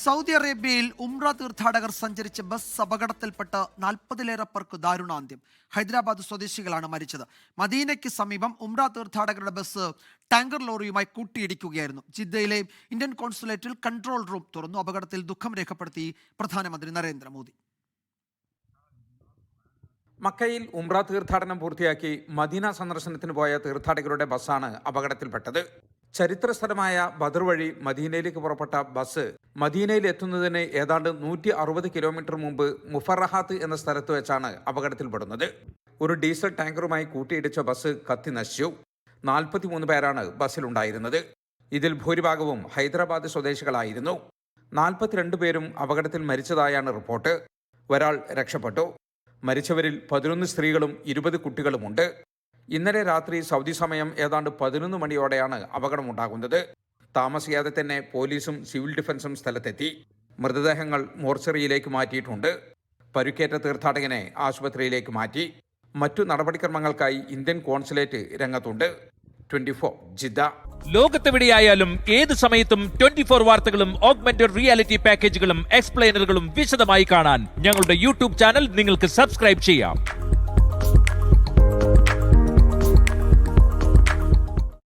Saudi അറേബ്യയിൽ ഉംറ തീർത്ഥാടകർ സഞ്ചരിച്ച ബസ് അപകടത്തിൽപ്പെട്ട് 40-ലേറെ പേർക്ക് ദാരുണാന്ത്യം. ഹൈദരാബാദ് സ്വദേശികളാണ് മരിച്ചത്. മദീനയ്ക്ക് സമീപം ഉംറ തീർത്ഥാടകരുടെ ബസ് ടാങ്കർ ലോറിയുമായി കൂട്ടിയിടിക്കുകയായിരുന്നു. ജിദ്ദയിലെ ഇന്ത്യൻ കോൺസുലേറ്റിൽ കൺട്രോൾ റൂം തുറന്നു. അപകടത്തിൽ ദുഃഖം രേഖപ്പെടുത്തി പ്രധാനമന്ത്രി നരേന്ദ്രമോദി. മക്കയിൽ ഉംറ തീർത്ഥാടനം പൂർത്തിയാക്കി മദീന സന്ദർശനത്തിന് പോയ തീർത്ഥാടകരുടെ ബസ്സാണ് അപകടത്തിൽപ്പെട്ടത്. ചരിത്ര സ്ഥലമായ ബദർ വഴി മദീനയിലേക്ക് പുറപ്പെട്ട ബസ് മദീനയിൽ എത്തുന്നതിന് ഏതാണ്ട് 160 കിലോമീറ്റർ മുമ്പ് മുഫറഹാത്ത് എന്ന സ്ഥലത്ത് വെച്ചാണ് അപകടത്തിൽപ്പെടുന്നത്. ഒരു ഡീസൽ ടാങ്കറുമായി കൂട്ടിയിടിച്ച ബസ് കത്തി നശിച്ചു. 43 പേരാണ് ബസ്സിലുണ്ടായിരുന്നത്. ഇതിൽ ഭൂരിഭാഗവും ഹൈദരാബാദ് സ്വദേശികളായിരുന്നു. 42 പേരും അപകടത്തിൽ മരിച്ചതായാണ് റിപ്പോർട്ട്. ഒരാൾ രക്ഷപ്പെട്ടു. മരിച്ചവരിൽ 11 സ്ത്രീകളും 20 കുട്ടികളുമുണ്ട്. ഇന്നലെ രാത്രി സൗദി സമയം ഏതാണ്ട് 11 മണിയോടെയാണ് അപകടമുണ്ടാകുന്നത്. താമസിയാതെ തന്നെ പോലീസും സിവിൽ ഡിഫൻസും സ്ഥലത്തെത്തി. മൃതദേഹങ്ങൾ മോർച്ചറിയിലേക്ക് മാറ്റിയിട്ടുണ്ട്. പരുക്കേറ്റ തീർത്ഥാടകനെ ആശുപത്രിയിലേക്ക് മാറ്റി. മറ്റു നടപടിക്രമങ്ങൾക്കായി ഇന്ത്യൻ കോൺസുലേറ്റ് രംഗത്തുണ്ട്. 24 ജിദ്ദ. ലോകത്തെവിടെയായാലും ഏത് സമയത്തും 24 വാർത്തകളും ഓഗ്മെന്റഡ് റിയാലിറ്റി പാക്കേജുകളും എക്സ്പ്ലെയിനറുകളും വിശദമായി കാണാൻ ഞങ്ങളുടെ യൂട്യൂബ് ചാനൽ നിങ്ങൾക്ക് സബ്സ്ക്രൈബ് ചെയ്യാം.